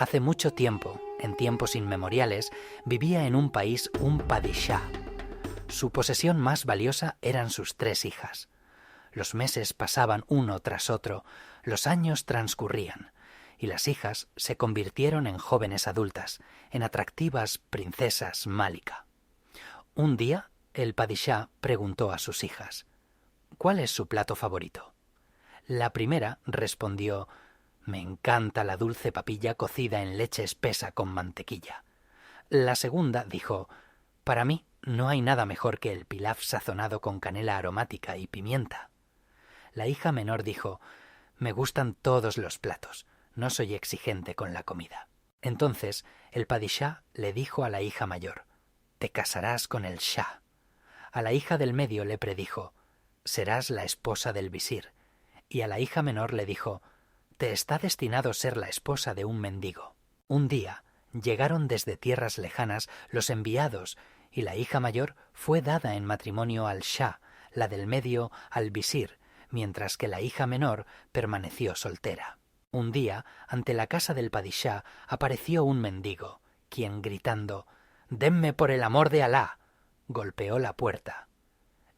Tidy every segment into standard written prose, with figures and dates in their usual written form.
Hace mucho tiempo, en tiempos inmemoriales, vivía en un país un padishá. Su posesión más valiosa eran sus 3 hijas. Los meses pasaban uno tras otro, los años transcurrían, y las hijas se convirtieron en jóvenes adultas, en atractivas princesas Malika. Un día, el padishá preguntó a sus hijas: ¿cuál es su plato favorito? La primera respondió: me encanta la dulce papilla cocida en leche espesa con mantequilla. La segunda dijo: para mí no hay nada mejor que el pilaf sazonado con canela aromática y pimienta. La hija menor dijo: me gustan todos los platos, no soy exigente con la comida. Entonces el padishá le dijo a la hija mayor: te casarás con el shah. A la hija del medio le predijo: serás la esposa del visir. Y a la hija menor le dijo: te está destinado ser la esposa de un mendigo. Un día llegaron desde tierras lejanas los enviados y la hija mayor fue dada en matrimonio al shah, la del medio al visir, mientras que la hija menor permaneció soltera. Un día, ante la casa del padishá, apareció un mendigo, quien, gritando: «¡Denme por el amor de Alá!», golpeó la puerta.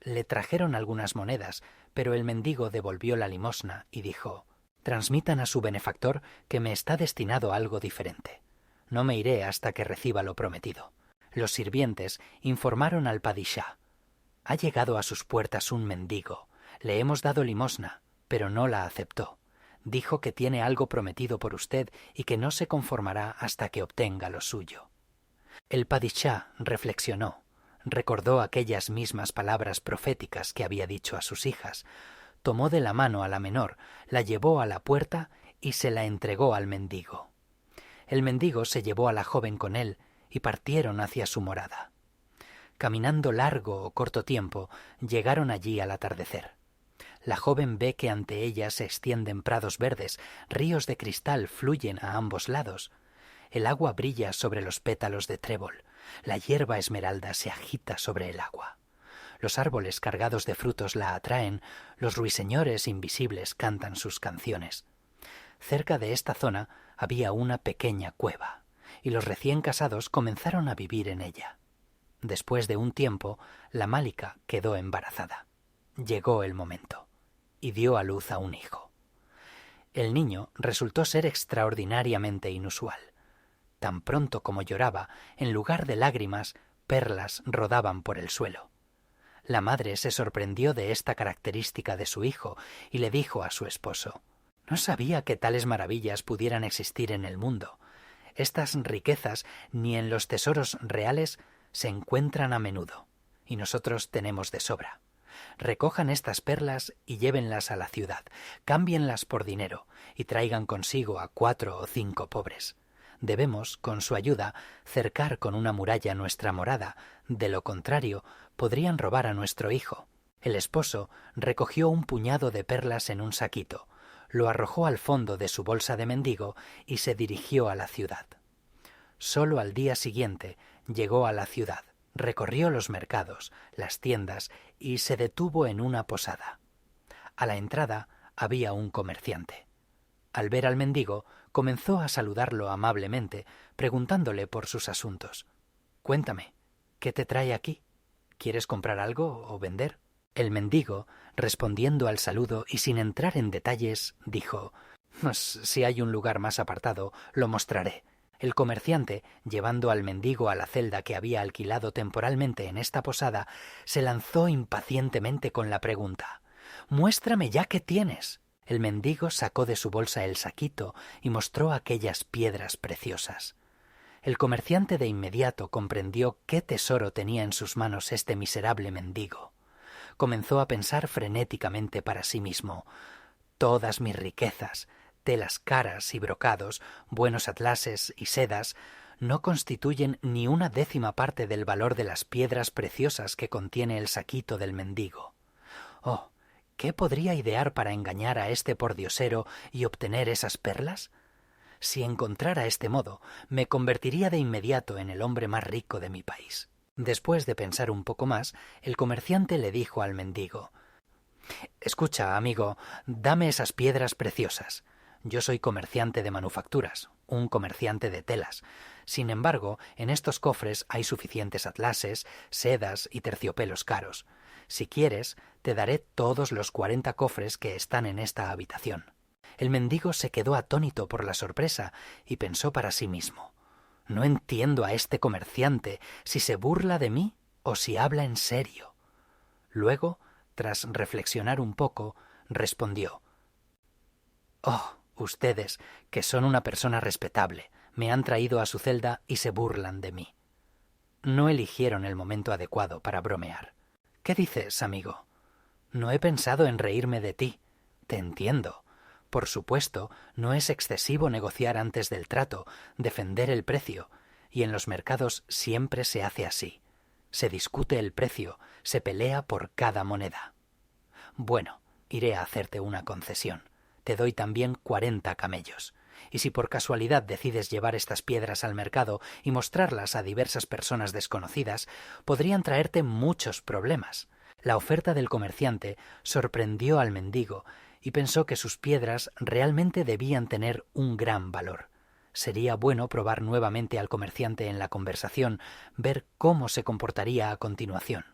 Le trajeron algunas monedas, pero el mendigo devolvió la limosna y dijo: «Transmitan a su benefactor que me está destinado algo diferente. No me iré hasta que reciba lo prometido». Los sirvientes informaron al padishá: «Ha llegado a sus puertas un mendigo. Le hemos dado limosna, pero no la aceptó. Dijo que tiene algo prometido por usted y que no se conformará hasta que obtenga lo suyo». El padishá reflexionó, recordó aquellas mismas palabras proféticas que había dicho a sus hijas, tomó de la mano a la menor, la llevó a la puerta y se la entregó al mendigo. El mendigo se llevó a la joven con él y partieron hacia su morada. Caminando largo o corto tiempo, llegaron allí al atardecer. La joven ve que ante ella se extienden prados verdes, ríos de cristal fluyen a ambos lados. El agua brilla sobre los pétalos de trébol, la hierba esmeralda se agita sobre el agua. Los árboles cargados de frutos la atraen, los ruiseñores invisibles cantan sus canciones. Cerca de esta zona había una pequeña cueva, y los recién casados comenzaron a vivir en ella. Después de un tiempo, la Malika quedó embarazada. Llegó el momento, y dio a luz a un hijo. El niño resultó ser extraordinariamente inusual. Tan pronto como lloraba, en lugar de lágrimas, perlas rodaban por el suelo. La madre se sorprendió de esta característica de su hijo y le dijo a su esposo: «No sabía que tales maravillas pudieran existir en el mundo. Estas riquezas ni en los tesoros reales se encuentran a menudo, y nosotros tenemos de sobra. Recojan estas perlas y llévenlas a la ciudad, cámbienlas por dinero y traigan consigo a 4 o 5 pobres. Debemos, con su ayuda, cercar con una muralla nuestra morada, de lo contrario, podrían robar a nuestro hijo». El esposo recogió un puñado de perlas en un saquito, lo arrojó al fondo de su bolsa de mendigo y se dirigió a la ciudad. Solo al día siguiente llegó a la ciudad, recorrió los mercados, las tiendas y se detuvo en una posada. A la entrada había un comerciante. Al ver al mendigo, comenzó a saludarlo amablemente, preguntándole por sus asuntos. «Cuéntame, ¿qué te trae aquí? ¿Quieres comprar algo o vender?». El mendigo, respondiendo al saludo y sin entrar en detalles, dijo: «Si hay un lugar más apartado, lo mostraré». El comerciante, llevando al mendigo a la celda que había alquilado temporalmente en esta posada, se lanzó impacientemente con la pregunta: «Muéstrame ya qué tienes». El mendigo sacó de su bolsa el saquito y mostró aquellas piedras preciosas. El comerciante de inmediato comprendió qué tesoro tenía en sus manos este miserable mendigo. Comenzó a pensar frenéticamente para sí mismo: «Todas mis riquezas, telas caras y brocados, buenos atlases y sedas, no constituyen ni una 10ª parte del valor de las piedras preciosas que contiene el saquito del mendigo. Oh, ¿qué podría idear para engañar a este pordiosero y obtener esas perlas? Si encontrara este modo, me convertiría de inmediato en el hombre más rico de mi país». Después de pensar un poco más, el comerciante le dijo al mendigo: «Escucha, amigo, dame esas piedras preciosas. Yo soy comerciante de manufacturas, un comerciante de telas. Sin embargo, en estos cofres hay suficientes atlases, sedas y terciopelos caros. Si quieres, te daré todos los 40 cofres que están en esta habitación». El mendigo se quedó atónito por la sorpresa y pensó para sí mismo: «No entiendo a este comerciante, si se burla de mí o si habla en serio». Luego, tras reflexionar un poco, respondió: «Oh, ustedes, que son una persona respetable, me han traído a su celda y se burlan de mí». No eligieron el momento adecuado para bromear. «¿Qué dices, amigo?» «No he pensado en reírme de ti. Te entiendo. Por supuesto, no es excesivo negociar antes del trato, defender el precio, y en los mercados siempre se hace así. Se discute el precio, se pelea por cada moneda. Bueno, iré a hacerte una concesión. Te doy también 40 camellos. Y si por casualidad decides llevar estas piedras al mercado y mostrarlas a diversas personas desconocidas, podrían traerte muchos problemas». La oferta del comerciante sorprendió al mendigo y pensó que sus piedras realmente debían tener un gran valor. Sería bueno probar nuevamente al comerciante en la conversación, ver cómo se comportaría a continuación.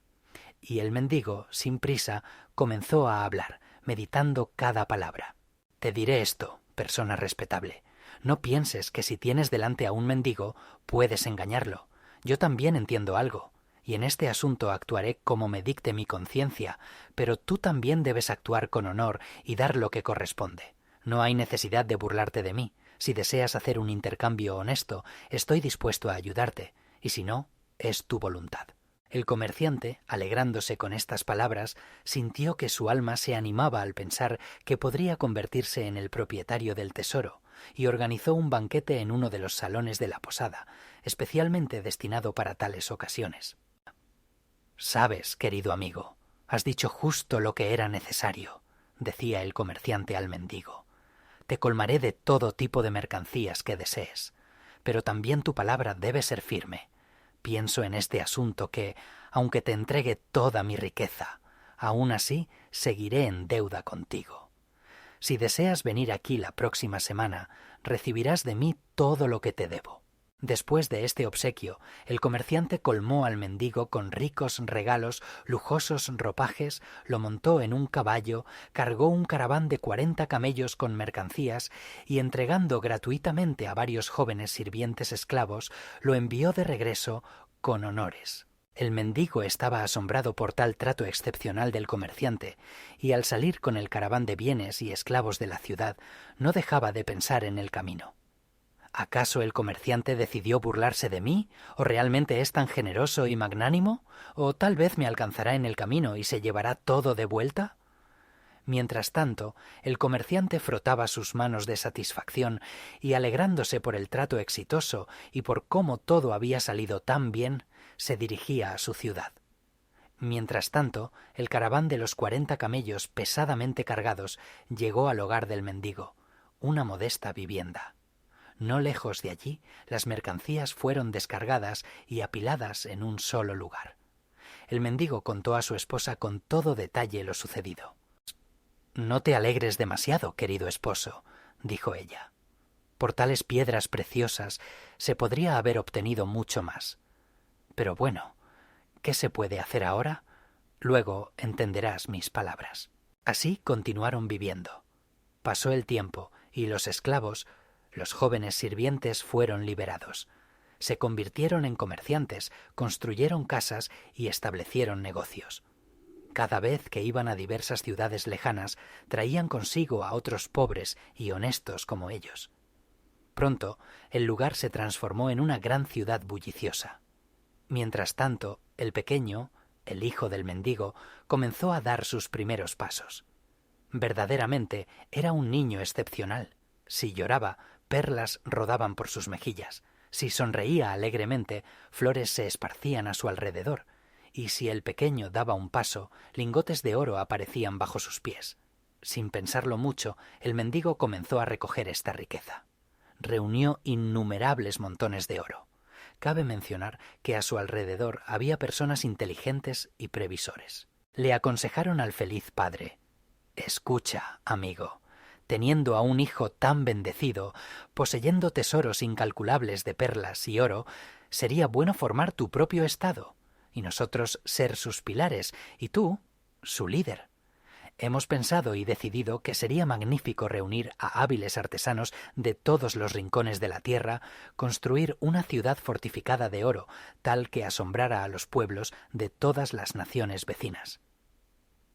Y el mendigo, sin prisa, comenzó a hablar, meditando cada palabra. «Te diré esto, persona respetable. No pienses que si tienes delante a un mendigo, puedes engañarlo. Yo también entiendo algo, y en este asunto actuaré como me dicte mi conciencia, pero tú también debes actuar con honor y dar lo que corresponde. No hay necesidad de burlarte de mí. Si deseas hacer un intercambio honesto, estoy dispuesto a ayudarte, y si no, es tu voluntad». El comerciante, alegrándose con estas palabras, sintió que su alma se animaba al pensar que podría convertirse en el propietario del tesoro, y organizó un banquete en uno de los salones de la posada, especialmente destinado para tales ocasiones. «Sabes, querido amigo, has dicho justo lo que era necesario», decía el comerciante al mendigo. «Te colmaré de todo tipo de mercancías que desees, pero también tu palabra debe ser firme. Pienso en este asunto que, aunque te entregue toda mi riqueza, aún así seguiré en deuda contigo. Si deseas venir aquí la próxima semana, recibirás de mí todo lo que te debo». Después de este obsequio, el comerciante colmó al mendigo con ricos regalos, lujosos ropajes, lo montó en un caballo, cargó un caraván de 40 camellos con mercancías y, entregando gratuitamente a varios jóvenes sirvientes esclavos, lo envió de regreso con honores. El mendigo estaba asombrado por tal trato excepcional del comerciante, y al salir con el caraván de bienes y esclavos de la ciudad, no dejaba de pensar en el camino. ¿Acaso el comerciante decidió burlarse de mí? ¿O realmente es tan generoso y magnánimo? ¿O tal vez me alcanzará en el camino y se llevará todo de vuelta? Mientras tanto, el comerciante frotaba sus manos de satisfacción y, alegrándose por el trato exitoso y por cómo todo había salido tan bien, se dirigía a su ciudad. Mientras tanto, el caraván de los 40 camellos pesadamente cargados llegó al hogar del mendigo, una modesta vivienda. No lejos de allí, las mercancías fueron descargadas y apiladas en un solo lugar. El mendigo contó a su esposa con todo detalle lo sucedido. «No te alegres demasiado, querido esposo», dijo ella. «Por tales piedras preciosas se podría haber obtenido mucho más. Pero bueno, ¿qué se puede hacer ahora? Luego entenderás mis palabras». Así continuaron viviendo. Pasó el tiempo y los esclavos, los jóvenes sirvientes, fueron liberados. Se convirtieron en comerciantes, construyeron casas y establecieron negocios. Cada vez que iban a diversas ciudades lejanas, traían consigo a otros pobres y honestos como ellos. Pronto, el lugar se transformó en una gran ciudad bulliciosa. Mientras tanto, el pequeño, el hijo del mendigo, comenzó a dar sus primeros pasos. Verdaderamente era un niño excepcional. Si lloraba, perlas rodaban por sus mejillas. Si sonreía alegremente, flores se esparcían a su alrededor. Y si el pequeño daba un paso, lingotes de oro aparecían bajo sus pies. Sin pensarlo mucho, el mendigo comenzó a recoger esta riqueza. Reunió innumerables montones de oro. Cabe mencionar que a su alrededor había personas inteligentes y previsores. Le aconsejaron al feliz padre: «Escucha, amigo, teniendo a un hijo tan bendecido, poseyendo tesoros incalculables de perlas y oro, sería bueno formar tu propio estado, y nosotros ser sus pilares, y tú, su líder. Hemos pensado y decidido que sería magnífico reunir a hábiles artesanos de todos los rincones de la tierra, construir una ciudad fortificada de oro, tal que asombrara a los pueblos de todas las naciones vecinas.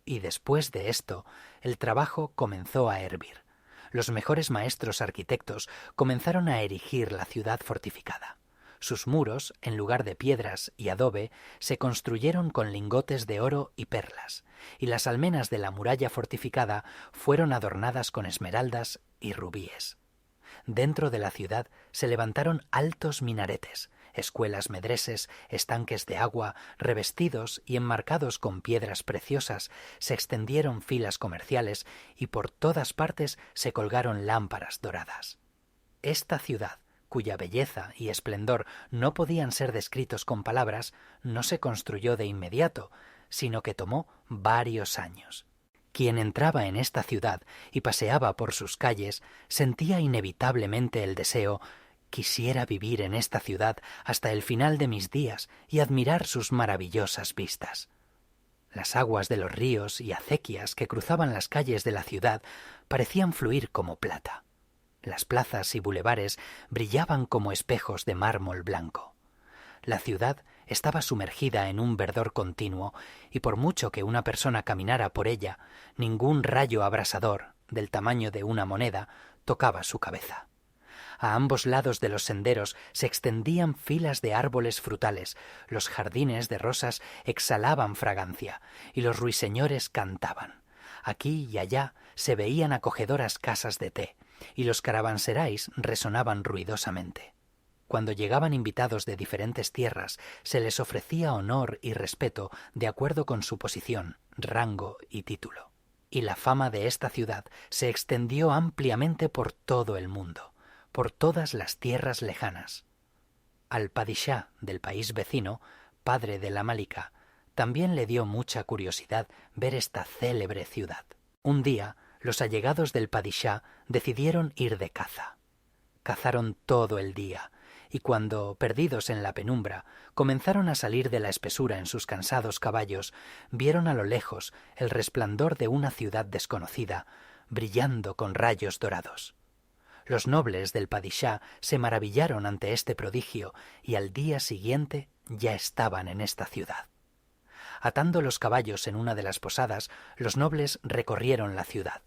Y después de esto, el trabajo comenzó a hervir. Los mejores maestros arquitectos comenzaron a erigir la ciudad fortificada. Sus muros, en lugar de piedras y adobe, se construyeron con lingotes de oro y perlas, y las almenas de la muralla fortificada fueron adornadas con esmeraldas y rubíes. Dentro de la ciudad se levantaron altos minaretes, escuelas medreses, estanques de agua, revestidos y enmarcados con piedras preciosas, se extendieron filas comerciales y por todas partes se colgaron lámparas doradas. Esta ciudad, cuya belleza y esplendor no podían ser descritos con palabras, no se construyó de inmediato, sino que tomó varios años. Quien entraba en esta ciudad y paseaba por sus calles sentía inevitablemente el deseo: quisiera vivir en esta ciudad hasta el final de mis días y admirar sus maravillosas vistas. Las aguas de los ríos y acequias que cruzaban las calles de la ciudad parecían fluir como plata. Las plazas y bulevares brillaban como espejos de mármol blanco. La ciudad estaba sumergida en un verdor continuo, y por mucho que una persona caminara por ella, ningún rayo abrasador, del tamaño de una moneda, tocaba su cabeza. A ambos lados de los senderos se extendían filas de árboles frutales, los jardines de rosas exhalaban fragancia, y los ruiseñores cantaban. Aquí y allá se veían acogedoras casas de té, y los caravanserais resonaban ruidosamente. Cuando llegaban invitados de diferentes tierras, se les ofrecía honor y respeto de acuerdo con su posición, rango y título. Y la fama de esta ciudad se extendió ampliamente por todo el mundo, por todas las tierras lejanas. Al padishá del país vecino, padre de la Malika, también le dio mucha curiosidad ver esta célebre ciudad. Un día, los allegados del padishá decidieron ir de caza. Cazaron todo el día, y cuando, perdidos en la penumbra, comenzaron a salir de la espesura en sus cansados caballos, vieron a lo lejos el resplandor de una ciudad desconocida, brillando con rayos dorados. Los nobles del padishá se maravillaron ante este prodigio y al día siguiente ya estaban en esta ciudad. Atando los caballos en una de las posadas, los nobles recorrieron la ciudad.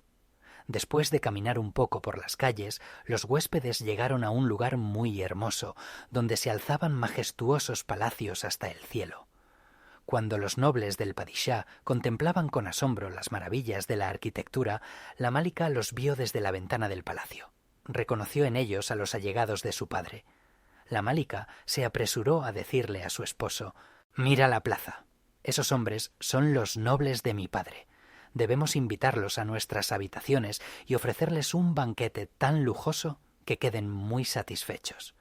Después de caminar un poco por las calles, los huéspedes llegaron a un lugar muy hermoso, donde se alzaban majestuosos palacios hasta el cielo. Cuando los nobles del padishá contemplaban con asombro las maravillas de la arquitectura, la Malika los vio desde la ventana del palacio. Reconoció en ellos a los allegados de su padre. La Malika se apresuró a decirle a su esposo: «Mira la plaza. Esos hombres son los nobles de mi padre. Debemos invitarlos a nuestras habitaciones y ofrecerles un banquete tan lujoso que queden muy satisfechos.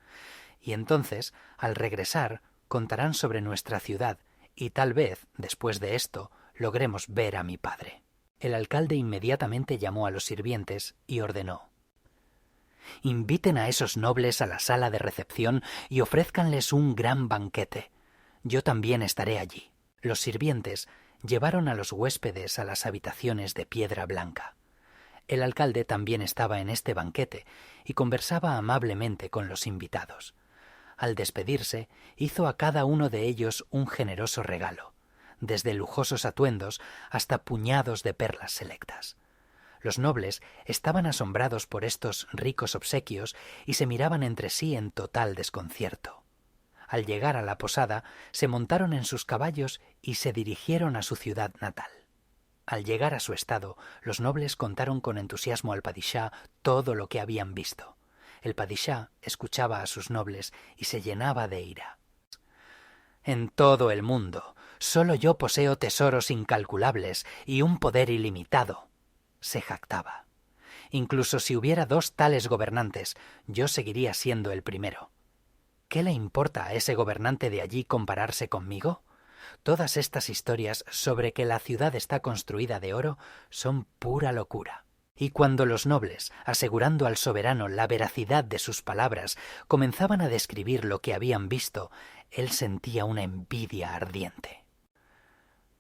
Y entonces, al regresar, contarán sobre nuestra ciudad y tal vez, después de esto, logremos ver a mi padre». El alcalde inmediatamente llamó a los sirvientes y ordenó: «Inviten a esos nobles a la sala de recepción y ofrézcanles un gran banquete. Yo también estaré allí». Los sirvientes llevaron a los huéspedes a las habitaciones de piedra blanca. El alcalde también estaba en este banquete y conversaba amablemente con los invitados. Al despedirse, hizo a cada uno de ellos un generoso regalo, desde lujosos atuendos hasta puñados de perlas selectas. Los nobles estaban asombrados por estos ricos obsequios y se miraban entre sí en total desconcierto. Al llegar a la posada, se montaron en sus caballos y se dirigieron a su ciudad natal. Al llegar a su estado, los nobles contaron con entusiasmo al padishá todo lo que habían visto. El padishá escuchaba a sus nobles y se llenaba de ira. «En todo el mundo, solo yo poseo tesoros incalculables y un poder ilimitado», se jactaba. «Incluso si hubiera 2 tales gobernantes, yo seguiría siendo el primero. ¿Qué le importa a ese gobernante de allí compararse conmigo? Todas estas historias sobre que la ciudad está construida de oro son pura locura». Y cuando los nobles, asegurando al soberano la veracidad de sus palabras, comenzaban a describir lo que habían visto, él sentía una envidia ardiente.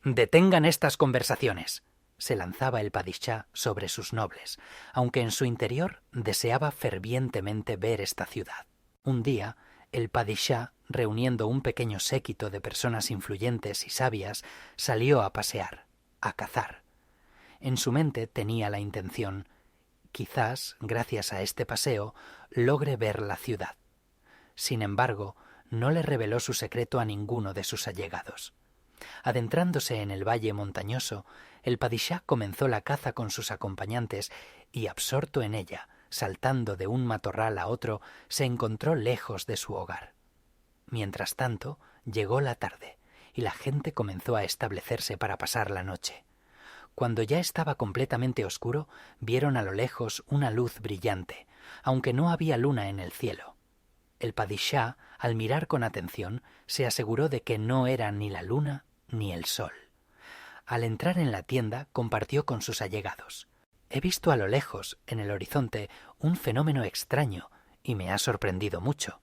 «Detengan estas conversaciones», se lanzaba el padishá sobre sus nobles, aunque en su interior deseaba fervientemente ver esta ciudad. Un día, el padishá, reuniendo un pequeño séquito de personas influyentes y sabias, salió a pasear, a cazar. En su mente tenía la intención, quizás, gracias a este paseo, logre ver la ciudad. Sin embargo, no le reveló su secreto a ninguno de sus allegados. Adentrándose en el valle montañoso, el padishá comenzó la caza con sus acompañantes y, absorto en ella, saltando de un matorral a otro, se encontró lejos de su hogar. Mientras tanto, llegó la tarde y la gente comenzó a establecerse para pasar la noche. Cuando ya estaba completamente oscuro, vieron a lo lejos una luz brillante, aunque no había luna en el cielo. El padishá, al mirar con atención, se aseguró de que no era ni la luna ni el sol. Al entrar en la tienda, compartió con sus allegados. «He visto a lo lejos, en el horizonte, un fenómeno extraño, y me ha sorprendido mucho.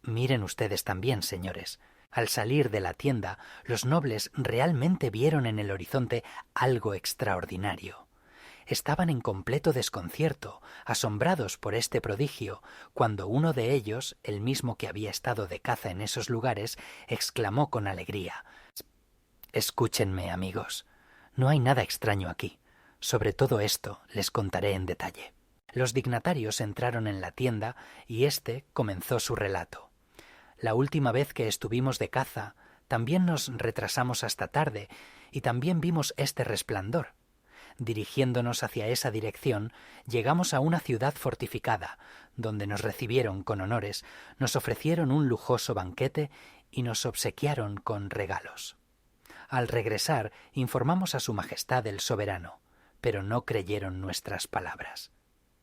Miren ustedes también, señores». Al salir de la tienda, los nobles realmente vieron en el horizonte algo extraordinario. Estaban en completo desconcierto, asombrados por este prodigio, cuando uno de ellos, el mismo que había estado de caza en esos lugares, exclamó con alegría: «Escúchenme, amigos, no hay nada extraño aquí. Sobre todo esto les contaré en detalle». Los dignatarios entraron en la tienda y éste comenzó su relato. «La última vez que estuvimos de caza, también nos retrasamos hasta tarde y también vimos este resplandor. Dirigiéndonos hacia esa dirección, llegamos a una ciudad fortificada, donde nos recibieron con honores, nos ofrecieron un lujoso banquete y nos obsequiaron con regalos. Al regresar, informamos a Su Majestad el Soberano, pero no creyeron nuestras palabras.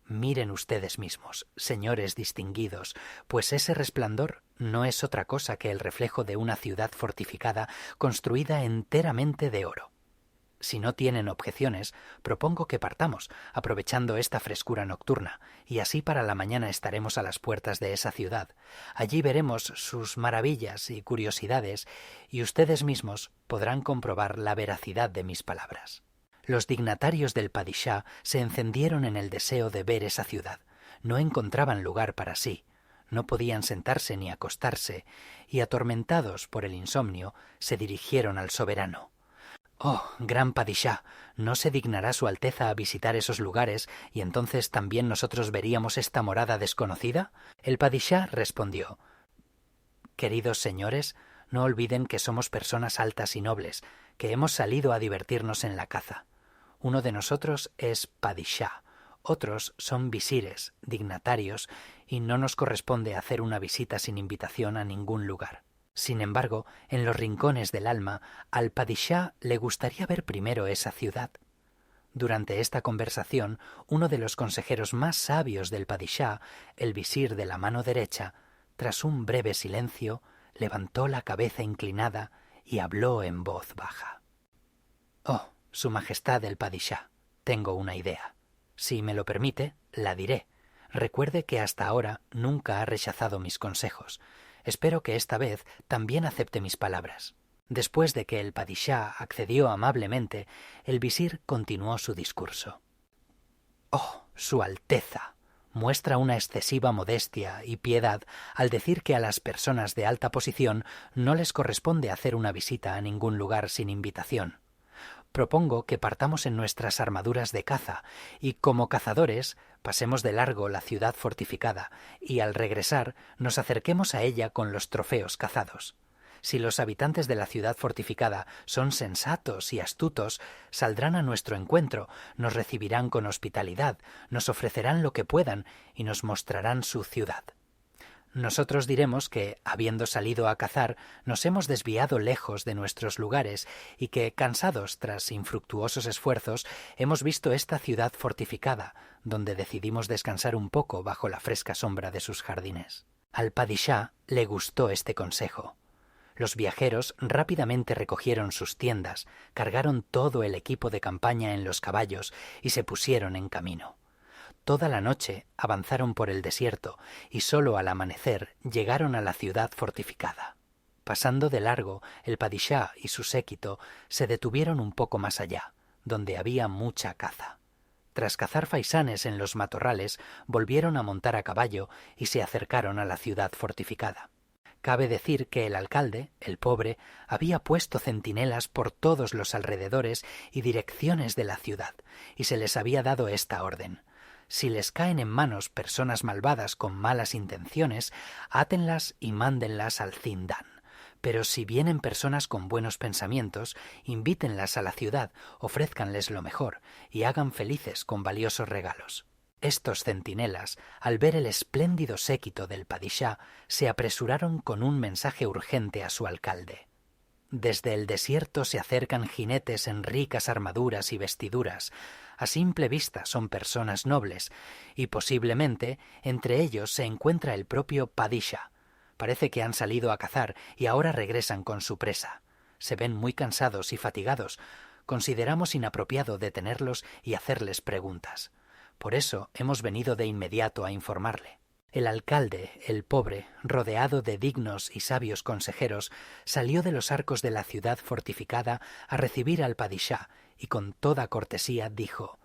Miren ustedes mismos, señores distinguidos, pues ese resplandor no es otra cosa que el reflejo de una ciudad fortificada construida enteramente de oro. Si no tienen objeciones, propongo que partamos, aprovechando esta frescura nocturna, y así para la mañana estaremos a las puertas de esa ciudad. Allí veremos sus maravillas y curiosidades, y ustedes mismos podrán comprobar la veracidad de mis palabras». Los dignatarios del padishá se encendieron en el deseo de ver esa ciudad. No encontraban lugar para sí, no podían sentarse ni acostarse, y atormentados por el insomnio, se dirigieron al soberano. «Oh, gran padishá, ¿no se dignará su Alteza a visitar esos lugares y entonces también nosotros veríamos esta morada desconocida?» El padishá respondió: «Queridos señores, no olviden que somos personas altas y nobles, que hemos salido a divertirnos en la caza. Uno de nosotros es padishá, otros son visires, dignatarios, y no nos corresponde hacer una visita sin invitación a ningún lugar. Sin embargo, en los rincones del alma, al padishá le gustaría ver primero esa ciudad». Durante esta conversación, uno de los consejeros más sabios del padishá, el visir de la mano derecha, tras un breve silencio, levantó la cabeza inclinada y habló en voz baja. «Oh, Su Majestad el padishá, tengo una idea. Si me lo permite, la diré. Recuerde que hasta ahora nunca ha rechazado mis consejos. Espero que esta vez también acepte mis palabras». Después de que el padishá accedió amablemente, el visir continuó su discurso. «Oh, Su Alteza, muestra una excesiva modestia y piedad al decir que a las personas de alta posición no les corresponde hacer una visita a ningún lugar sin invitación. Propongo que partamos en nuestras armaduras de caza y, como cazadores, pasemos de largo la ciudad fortificada y, al regresar, nos acerquemos a ella con los trofeos cazados. Si los habitantes de la ciudad fortificada son sensatos y astutos, saldrán a nuestro encuentro, nos recibirán con hospitalidad, nos ofrecerán lo que puedan y nos mostrarán su ciudad. Nosotros diremos que, habiendo salido a cazar, nos hemos desviado lejos de nuestros lugares y que, cansados tras infructuosos esfuerzos, hemos visto esta ciudad fortificada, donde decidimos descansar un poco bajo la fresca sombra de sus jardines». Al padishá le gustó este consejo. Los viajeros rápidamente recogieron sus tiendas, cargaron todo el equipo de campaña en los caballos y se pusieron en camino. Toda la noche avanzaron por el desierto y solo al amanecer llegaron a la ciudad fortificada. Pasando de largo, el padishá y su séquito se detuvieron un poco más allá, donde había mucha caza. Tras cazar faisanes en los matorrales, volvieron a montar a caballo y se acercaron a la ciudad fortificada. Cabe decir que el alcalde, el pobre, había puesto centinelas por todos los alrededores y direcciones de la ciudad, y se les había dado esta orden: si les caen en manos personas malvadas con malas intenciones, átenlas y mándenlas al Zindán. Pero si vienen personas con buenos pensamientos, invítenlas a la ciudad, ofrézcanles lo mejor y hagan felices con valiosos regalos. Estos centinelas, al ver el espléndido séquito del padishá, se apresuraron con un mensaje urgente a su alcalde. Desde el desierto se acercan jinetes en ricas armaduras y vestiduras. A simple vista son personas nobles, y posiblemente entre ellos se encuentra el propio padishá. Parece que han salido a cazar y ahora regresan con su presa. Se ven muy cansados y fatigados. Consideramos inapropiado detenerlos y hacerles preguntas. Por eso hemos venido de inmediato a informarle. El alcalde, el pobre, rodeado de dignos y sabios consejeros, salió de los arcos de la ciudad fortificada a recibir al padishá y con toda cortesía dijo: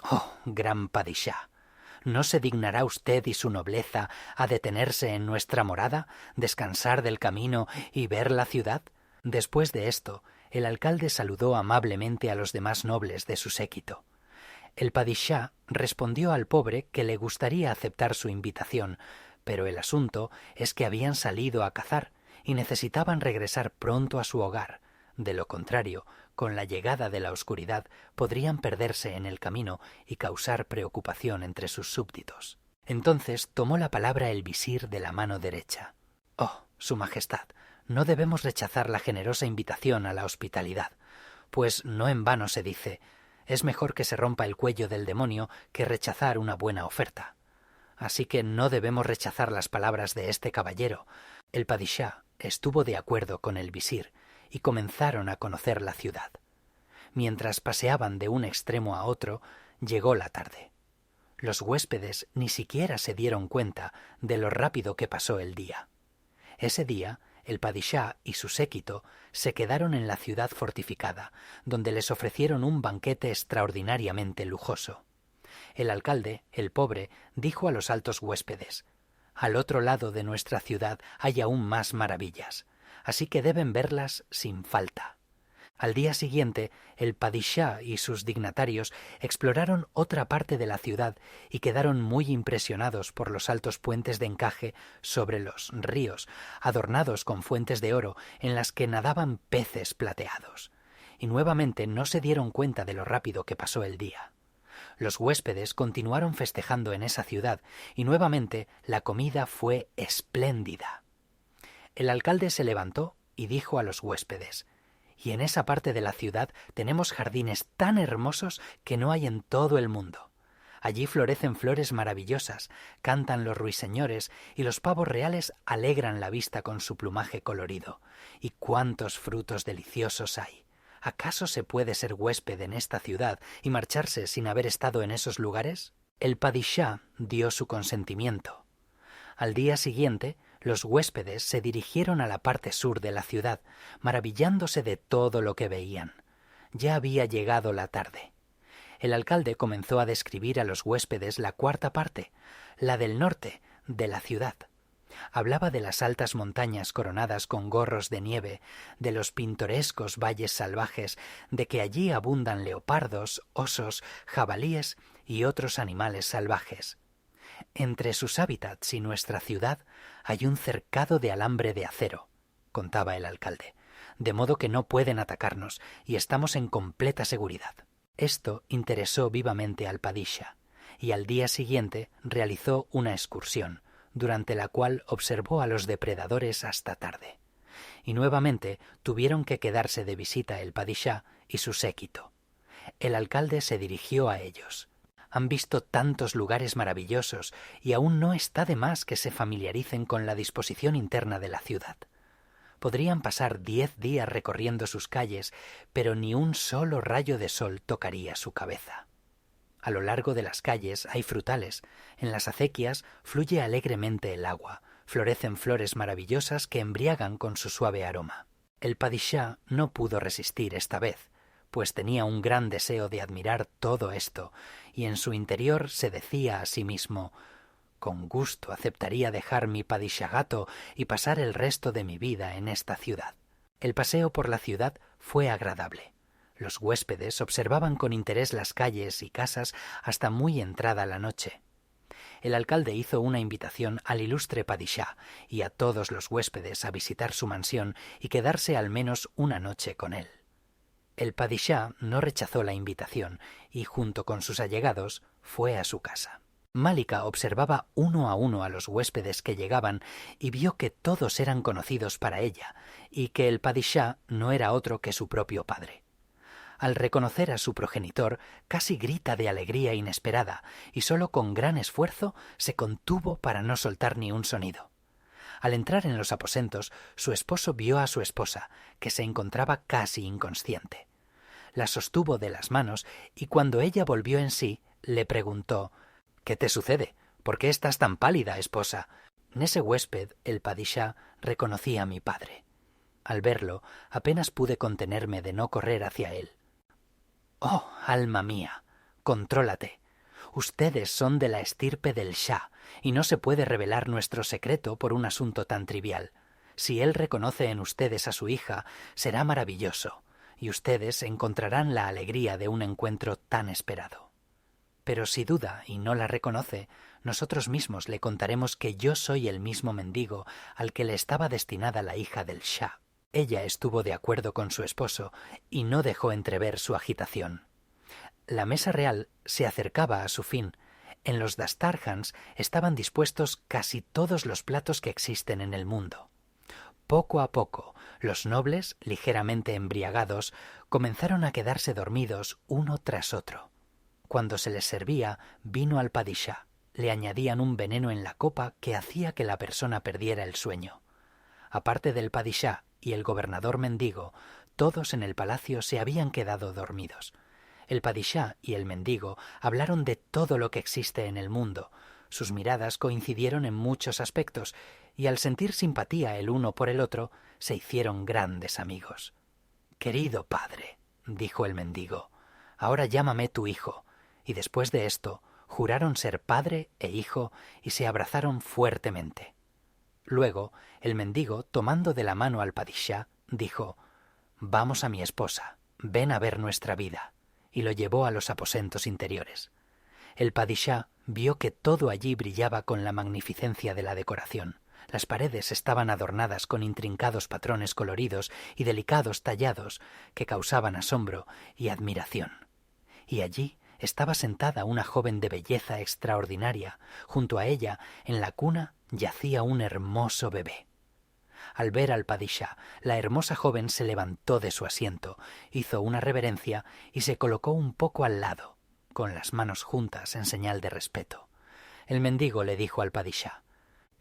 «Oh, gran padishá, ¿no se dignará usted y su nobleza a detenerse en nuestra morada, descansar del camino y ver la ciudad?» Después de esto, el alcalde saludó amablemente a los demás nobles de su séquito. El padishá respondió al pobre que le gustaría aceptar su invitación, pero el asunto es que habían salido a cazar y necesitaban regresar pronto a su hogar. De lo contrario, con la llegada de la oscuridad podrían perderse en el camino y causar preocupación entre sus súbditos. Entonces tomó la palabra el visir de la mano derecha. «Oh, Su Majestad, no debemos rechazar la generosa invitación a la hospitalidad, pues no en vano se dice: es mejor que se rompa el cuello del demonio que rechazar una buena oferta. Así que no debemos rechazar las palabras de este caballero». El padishá estuvo de acuerdo con el visir y comenzaron a conocer la ciudad. Mientras paseaban de un extremo a otro, llegó la tarde. Los huéspedes ni siquiera se dieron cuenta de lo rápido que pasó el día. Ese día, el padishá y su séquito se quedaron en la ciudad fortificada, donde les ofrecieron un banquete extraordinariamente lujoso. El alcalde, el pobre, dijo a los altos huéspedes: «Al otro lado de nuestra ciudad hay aún más maravillas, así que deben verlas sin falta». Al día siguiente, el padishá y sus dignatarios exploraron otra parte de la ciudad y quedaron muy impresionados por los altos puentes de encaje sobre los ríos, adornados con fuentes de oro en las que nadaban peces plateados. Y nuevamente no se dieron cuenta de lo rápido que pasó el día. Los huéspedes continuaron festejando en esa ciudad y nuevamente la comida fue espléndida. El alcalde se levantó y dijo a los huéspedes: «Y en esa parte de la ciudad tenemos jardines tan hermosos que no hay en todo el mundo. Allí florecen flores maravillosas, cantan los ruiseñores y los pavos reales alegran la vista con su plumaje colorido. Y cuántos frutos deliciosos hay. ¿Acaso se puede ser huésped en esta ciudad y marcharse sin haber estado en esos lugares?» El padishá dio su consentimiento. Al día siguiente, los huéspedes se dirigieron a la parte sur de la ciudad, maravillándose de todo lo que veían. Ya había llegado la tarde. El alcalde comenzó a describir a los huéspedes la cuarta parte, la del norte, de la ciudad. Hablaba de las altas montañas coronadas con gorros de nieve, de los pintorescos valles salvajes, de que allí abundan leopardos, osos, jabalíes y otros animales salvajes. «Entre sus hábitats y nuestra ciudad hay un cercado de alambre de acero», contaba el alcalde, «de modo que no pueden atacarnos y estamos en completa seguridad». Esto interesó vivamente al padishá, y al día siguiente realizó una excursión, durante la cual observó a los depredadores hasta tarde. Y nuevamente tuvieron que quedarse de visita el padishá y su séquito. El alcalde se dirigió a ellos. «Han visto tantos lugares maravillosos y aún no está de más que se familiaricen con la disposición interna de la ciudad. Podrían pasar 10 días recorriendo sus calles, pero ni un solo rayo de sol tocaría su cabeza. A lo largo de las calles hay frutales, en las acequias fluye alegremente el agua, florecen flores maravillosas que embriagan con su suave aroma. El padishá no pudo resistir esta vez, pues tenía un gran deseo de admirar todo esto, y en su interior se decía a sí mismo: con gusto aceptaría dejar mi padishagato y pasar el resto de mi vida en esta ciudad. El paseo por la ciudad fue agradable. Los huéspedes observaban con interés las calles y casas hasta muy entrada la noche. El alcalde hizo una invitación al ilustre padishá y a todos los huéspedes a visitar su mansión y quedarse al menos una noche con él. El padishá no rechazó la invitación y, junto con sus allegados, fue a su casa. Malika observaba uno a los huéspedes que llegaban y vio que todos eran conocidos para ella y que el padishá no era otro que su propio padre. Al reconocer a su progenitor, casi grita de alegría inesperada y solo con gran esfuerzo se contuvo para no soltar ni un sonido. Al entrar en los aposentos, su esposo vio a su esposa, que se encontraba casi inconsciente. La sostuvo de las manos y cuando ella volvió en sí, le preguntó: «¿Qué te sucede? ¿Por qué estás tan pálida, esposa?» En ese huésped, el padishá reconocí a mi padre. Al verlo, apenas pude contenerme de no correr hacia él. «Oh, alma mía, contrólate. Ustedes son de la estirpe del Shah, y no se puede revelar nuestro secreto por un asunto tan trivial. Si él reconoce en ustedes a su hija, será maravilloso, y ustedes encontrarán la alegría de un encuentro tan esperado. Pero si duda y no la reconoce, nosotros mismos le contaremos que yo soy el mismo mendigo al que le estaba destinada la hija del Shah». Ella estuvo de acuerdo con su esposo y no dejó entrever su agitación. La mesa real se acercaba a su fin. En los dastarjans estaban dispuestos casi todos los platos que existen en el mundo. Poco a poco, los nobles, ligeramente embriagados, comenzaron a quedarse dormidos uno tras otro. Cuando se les servía vino al padishá, le añadían un veneno en la copa que hacía que la persona perdiera el sueño. Aparte del padishá y el gobernador mendigo, todos en el palacio se habían quedado dormidos. El padishá y el mendigo hablaron de todo lo que existe en el mundo. Sus miradas coincidieron en muchos aspectos y al sentir simpatía el uno por el otro, se hicieron grandes amigos. «Querido padre», dijo el mendigo, «ahora llámame tu hijo». Y después de esto, juraron ser padre e hijo y se abrazaron fuertemente. Luego, el mendigo, tomando de la mano al padishá, dijo: «Vamos a mi esposa, ven a ver nuestra vida», y lo llevó a los aposentos interiores. El padishá vio que todo allí brillaba con la magnificencia de la decoración. Las paredes estaban adornadas con intrincados patrones coloridos y delicados tallados que causaban asombro y admiración. Y allí estaba sentada una joven de belleza extraordinaria. Junto a ella, en la cuna, yacía un hermoso bebé. Al ver al padishá, la hermosa joven se levantó de su asiento, hizo una reverencia y se colocó un poco al lado, con las manos juntas en señal de respeto. El mendigo le dijo al padishá: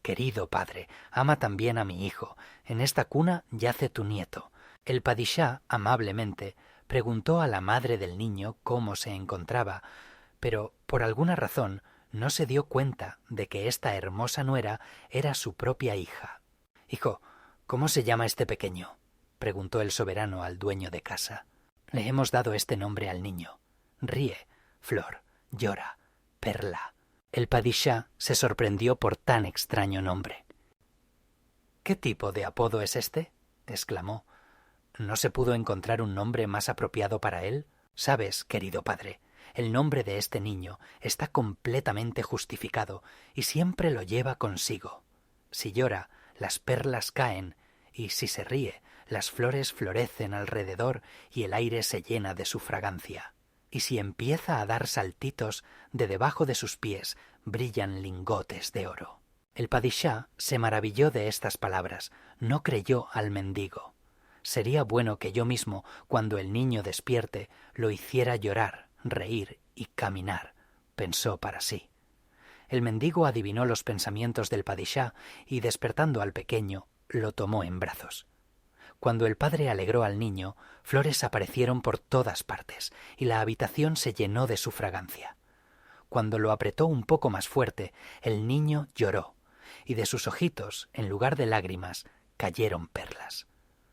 «Querido padre, ama también a mi hijo. En esta cuna yace tu nieto». El padishá, amablemente, preguntó a la madre del niño cómo se encontraba, pero por alguna razón no se dio cuenta de que esta hermosa nuera era su propia hija. «Hijo, ¿cómo se llama este pequeño?», preguntó el soberano al dueño de casa. «Le hemos dado este nombre al niño. Ríe, flor, llora, perla». El padishá se sorprendió por tan extraño nombre. «¿Qué tipo de apodo es este?», exclamó. «¿No se pudo encontrar un nombre más apropiado para él? Sabes, querido padre, el nombre de este niño está completamente justificado y siempre lo lleva consigo. Si llora, las perlas caen, y si se ríe, las flores florecen alrededor y el aire se llena de su fragancia. Y si empieza a dar saltitos, de debajo de sus pies brillan lingotes de oro». El padishá se maravilló de estas palabras, no creyó al mendigo. «Sería bueno que yo mismo, cuando el niño despierte, lo hiciera llorar, reír y caminar», pensó para sí. El mendigo adivinó los pensamientos del padishá y, despertando al pequeño, lo tomó en brazos. Cuando el padre alegró al niño, flores aparecieron por todas partes y la habitación se llenó de su fragancia. Cuando lo apretó un poco más fuerte, el niño lloró, y de sus ojitos, en lugar de lágrimas, cayeron perlas.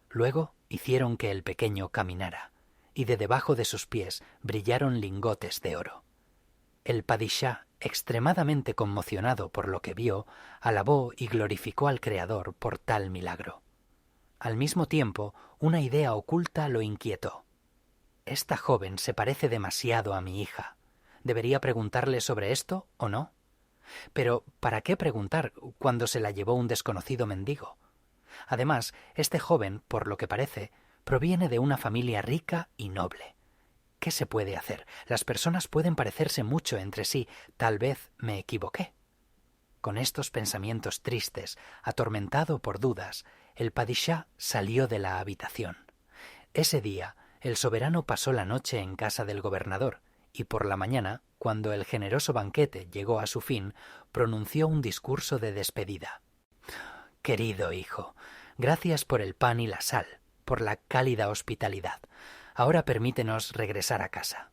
Luego hicieron que el pequeño caminara, y de debajo de sus pies brillaron lingotes de oro. El padishá, extremadamente conmocionado por lo que vio, alabó y glorificó al Creador por tal milagro. Al mismo tiempo, una idea oculta lo inquietó. Esta joven se parece demasiado a mi hija. ¿Debería preguntarle sobre esto o no? Pero, ¿para qué preguntar cuando se la llevó un desconocido mendigo? Además, este joven, por lo que parece, proviene de una familia rica y noble. ¿Qué se puede hacer? Las personas pueden parecerse mucho entre sí. Tal vez me equivoqué. Con estos pensamientos tristes, atormentado por dudas, el padishá salió de la habitación. Ese día, el soberano pasó la noche en casa del gobernador y por la mañana, cuando el generoso banquete llegó a su fin, pronunció un discurso de despedida. «Querido hijo, gracias por el pan y la sal, por la cálida hospitalidad. Ahora permítenos regresar a casa.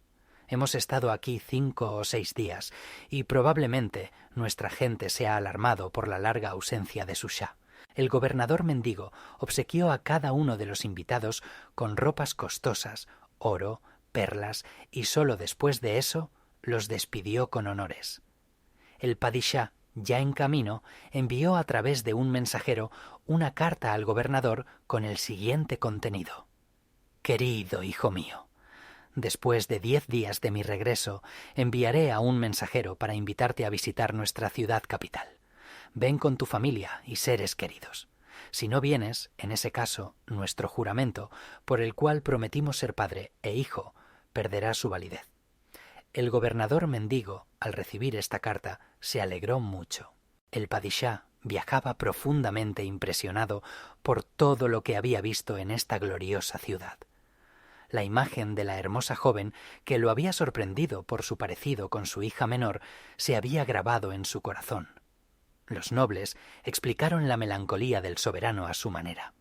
Hemos estado aquí 5 o 6 días y probablemente nuestra gente se ha alarmado por la larga ausencia de su shah. El gobernador mendigo obsequió a cada uno de los invitados con ropas costosas, oro, perlas, y solo después de eso los despidió con honores. El padishá, ya en camino, envió a través de un mensajero una carta al gobernador con el siguiente contenido. «Querido hijo mío, después de 10 días de mi regreso, enviaré a un mensajero para invitarte a visitar nuestra ciudad capital. Ven con tu familia y seres queridos. Si no vienes, en ese caso, nuestro juramento, por el cual prometimos ser padre e hijo, perderá su validez». El gobernador mendigo, al recibir esta carta, se alegró mucho. El padishá viajaba profundamente impresionado por todo lo que había visto en esta gloriosa ciudad. La imagen de la hermosa joven, que lo había sorprendido por su parecido con su hija menor, se había grabado en su corazón. Los nobles explicaron la melancolía del soberano a su manera.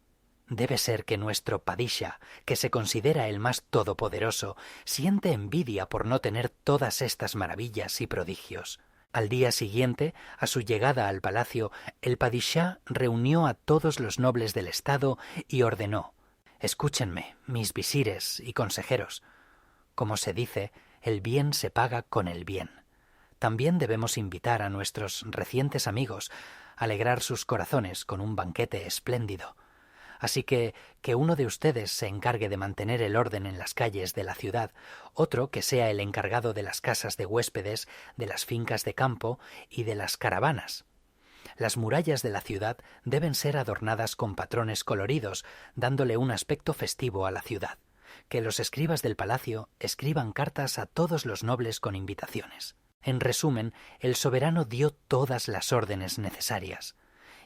Debe ser que nuestro padishá, que se considera el más todopoderoso, siente envidia por no tener todas estas maravillas y prodigios. Al día siguiente, a su llegada al palacio, el padishá reunió a todos los nobles del estado y ordenó: «Escúchenme, mis visires y consejeros. Como se dice, el bien se paga con el bien. También debemos invitar a nuestros recientes amigos, alegrar sus corazones con un banquete espléndido. Así que uno de ustedes se encargue de mantener el orden en las calles de la ciudad, otro que sea el encargado de las casas de huéspedes, de las fincas de campo y de las caravanas. Las murallas de la ciudad deben ser adornadas con patrones coloridos, dándole un aspecto festivo a la ciudad. Que los escribas del palacio escriban cartas a todos los nobles con invitaciones». En resumen, el soberano dio todas las órdenes necesarias,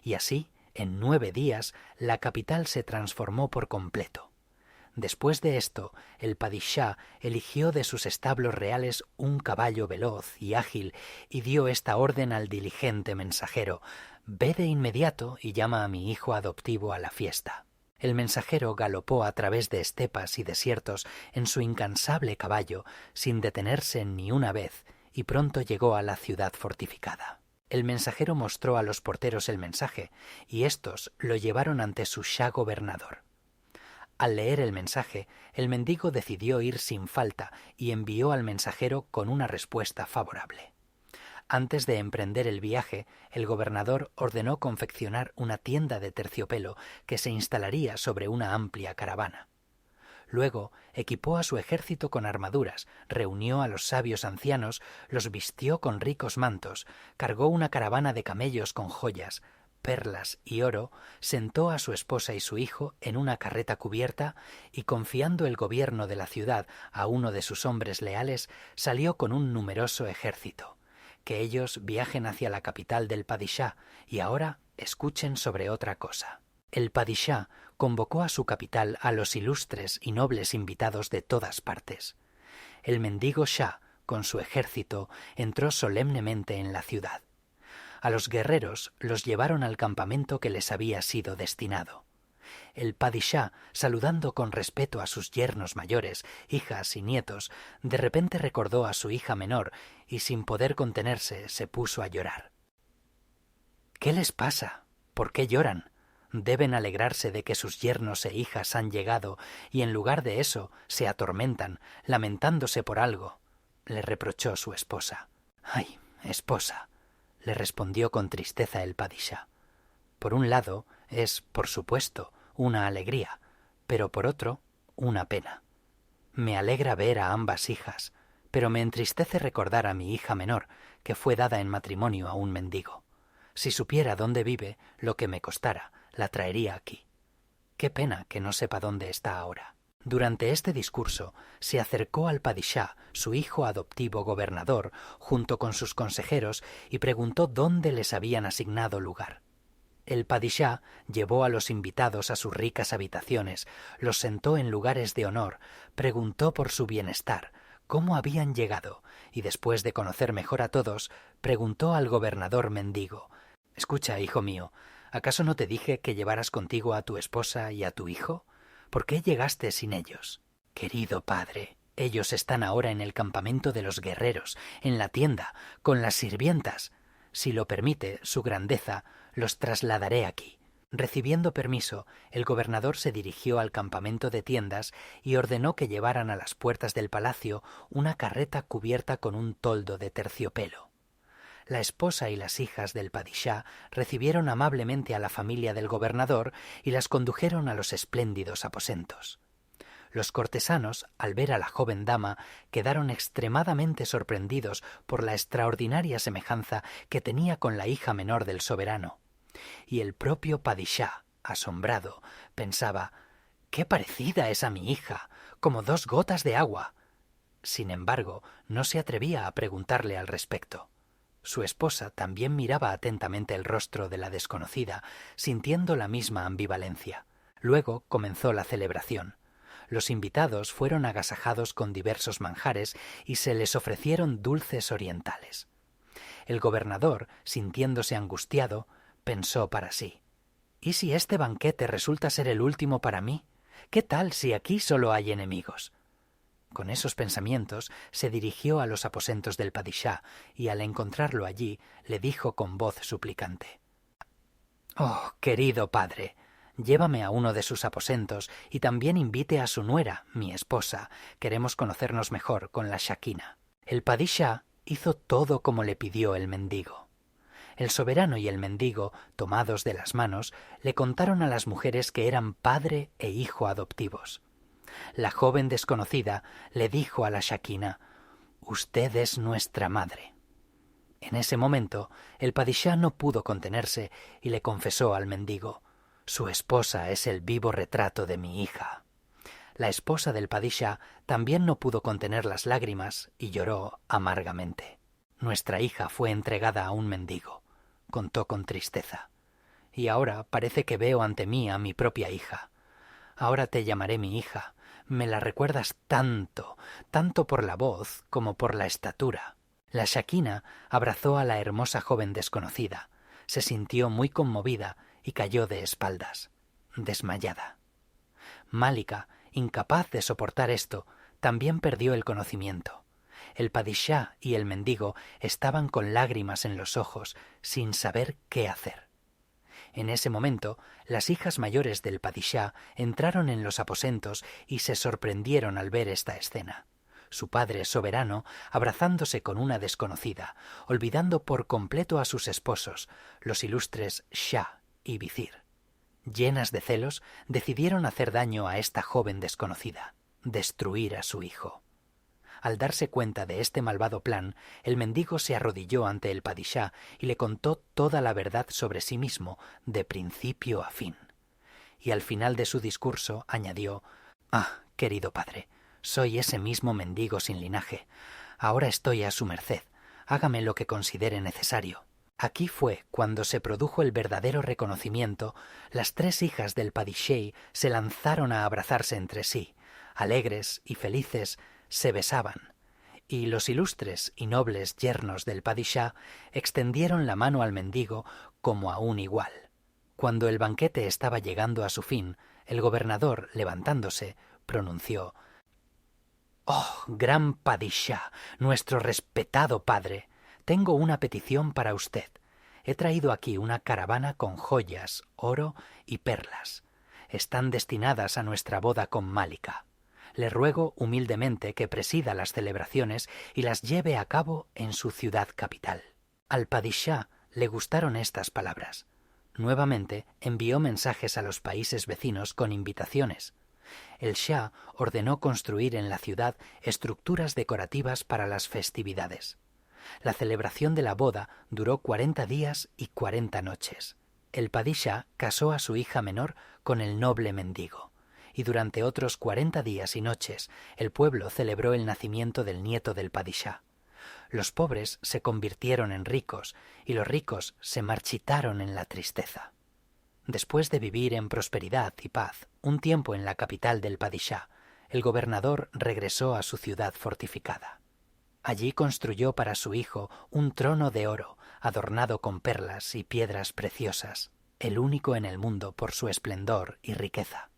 y así, en 9 días, la capital se transformó por completo. Después de esto, el padishá eligió de sus establos reales un caballo veloz y ágil y dio esta orden al diligente mensajero: «Ve de inmediato y llama a mi hijo adoptivo a la fiesta». El mensajero galopó a través de estepas y desiertos en su incansable caballo, sin detenerse ni una vez, y pronto llegó a la ciudad fortificada. El mensajero mostró a los porteros el mensaje, y éstos lo llevaron ante su shah gobernador. Al leer el mensaje, el mendigo decidió ir sin falta y envió al mensajero con una respuesta favorable. Antes de emprender el viaje, el gobernador ordenó confeccionar una tienda de terciopelo que se instalaría sobre una amplia caravana. Luego equipó a su ejército con armaduras, reunió a los sabios ancianos, los vistió con ricos mantos, cargó una caravana de camellos con joyas, perlas y oro, sentó a su esposa y su hijo en una carreta cubierta y, confiando el gobierno de la ciudad a uno de sus hombres leales, salió con un numeroso ejército. Que ellos viajen hacia la capital del padishá y ahora escuchen sobre otra cosa. El padishá convocó a su capital a los ilustres y nobles invitados de todas partes. El mendigo shah, con su ejército, entró solemnemente en la ciudad. A los guerreros los llevaron al campamento que les había sido destinado. El padishá, saludando con respeto a sus yernos mayores, hijas y nietos, de repente recordó a su hija menor y sin poder contenerse se puso a llorar. —¿Qué les pasa? ¿Por qué lloran? Deben alegrarse de que sus yernos e hijas han llegado y en lugar de eso se atormentan, lamentándose por algo —le reprochó su esposa. —¡Ay, esposa! —le respondió con tristeza el padishá. Por un lado es, por supuesto, una alegría, pero por otro, una pena. Me alegra ver a ambas hijas, pero me entristece recordar a mi hija menor, que fue dada en matrimonio a un mendigo. Si supiera dónde vive, lo que me costara, la traería aquí. Qué pena que no sepa dónde está ahora. Durante este discurso se acercó al padishá, su hijo adoptivo gobernador, junto con sus consejeros, y preguntó dónde les habían asignado lugar. El padishá llevó a los invitados a sus ricas habitaciones, los sentó en lugares de honor, preguntó por su bienestar, cómo habían llegado, y después de conocer mejor a todos, preguntó al gobernador mendigo: «Escucha, hijo mío, ¿acaso no te dije que llevaras contigo a tu esposa y a tu hijo? ¿Por qué llegaste sin ellos?» «Querido padre, ellos están ahora en el campamento de los guerreros, en la tienda, con las sirvientas. Si lo permite su grandeza, los trasladaré aquí». Recibiendo permiso, el gobernador se dirigió al campamento de tiendas y ordenó que llevaran a las puertas del palacio una carreta cubierta con un toldo de terciopelo. La esposa y las hijas del padishá recibieron amablemente a la familia del gobernador y las condujeron a los espléndidos aposentos. Los cortesanos, al ver a la joven dama, quedaron extremadamente sorprendidos por la extraordinaria semejanza que tenía con la hija menor del soberano. Y el propio padishá, asombrado, pensaba: «¡Qué parecida es a mi hija! Como dos gotas de agua». Sin embargo, no se atrevía a preguntarle al respecto. Su esposa también miraba atentamente el rostro de la desconocida, sintiendo la misma ambivalencia. Luego comenzó la celebración. Los invitados fueron agasajados con diversos manjares y se les ofrecieron dulces orientales. El gobernador, sintiéndose angustiado, pensó para sí: «¿Y si este banquete resulta ser el último para mí? ¿Qué tal si aquí solo hay enemigos?». Con esos pensamientos se dirigió a los aposentos del padishá y al encontrarlo allí le dijo con voz suplicante: «Oh, querido padre, llévame a uno de sus aposentos y también invite a su nuera, mi esposa. Queremos conocernos mejor con la Shakina». El padishá hizo todo como le pidió el mendigo. El soberano y el mendigo, tomados de las manos, le contaron a las mujeres que eran padre e hijo adoptivos. La joven desconocida le dijo a la Shakina: «Usted es nuestra madre». En ese momento el padishá no pudo contenerse y le confesó al mendigo: «Su esposa es el vivo retrato de mi hija». La esposa del padishá también no pudo contener las lágrimas y lloró amargamente. «Nuestra hija fue entregada a un mendigo», contó con tristeza, «y ahora parece que veo ante mí a mi propia hija. Ahora te llamaré mi hija. Me la recuerdas tanto, tanto por la voz como por la estatura». La Shakina abrazó a la hermosa joven desconocida, se sintió muy conmovida y cayó de espaldas, desmayada. Malika, incapaz de soportar esto, también perdió el conocimiento. El padishá y el mendigo estaban con lágrimas en los ojos, sin saber qué hacer. En ese momento, las hijas mayores del padishá entraron en los aposentos y se sorprendieron al ver esta escena. Su padre soberano abrazándose con una desconocida, olvidando por completo a sus esposos, los ilustres shah y vizir. Llenas de celos, decidieron hacer daño a esta joven desconocida, destruir a su hijo. Al darse cuenta de este malvado plan, el mendigo se arrodilló ante el padishá y le contó toda la verdad sobre sí mismo, de principio a fin. Y al final de su discurso añadió: «Ah, querido padre, soy ese mismo mendigo sin linaje. Ahora estoy a su merced. Hágame lo que considere necesario». Aquí fue cuando se produjo el verdadero reconocimiento. Las tres hijas del padishá se lanzaron a abrazarse entre sí. Alegres y felices se besaban, y los ilustres y nobles yernos del padishá extendieron la mano al mendigo como a un igual. Cuando el banquete estaba llegando a su fin, el gobernador, levantándose, pronunció: «Oh, gran Padishah, nuestro respetado padre, tengo una petición para usted. He traído aquí una caravana con joyas, oro y perlas. Están destinadas a nuestra boda con Malika. Le ruego humildemente que presida las celebraciones y las lleve a cabo en su ciudad capital». Al Padishah le gustaron estas palabras. Nuevamente envió mensajes a los países vecinos con invitaciones. El Shah ordenó construir en la ciudad estructuras decorativas para las festividades. La celebración de la boda duró 40 días y 40 noches. El Padishah casó a su hija menor con el noble mendigo, y durante otros 40 días y noches el pueblo celebró el nacimiento del nieto del Padishah. Los pobres se convirtieron en ricos y los ricos se marchitaron en la tristeza. Después de vivir en prosperidad y paz un tiempo en la capital del Padishah, el gobernador regresó a su ciudad fortificada. Allí construyó para su hijo un trono de oro adornado con perlas y piedras preciosas, el único en el mundo por su esplendor y riqueza.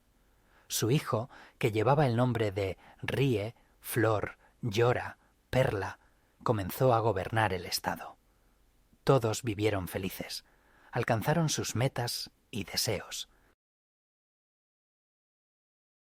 Su hijo, que llevaba el nombre de Ríe, Flor, Llora, Perla, comenzó a gobernar el estado. Todos vivieron felices, alcanzaron sus metas y deseos.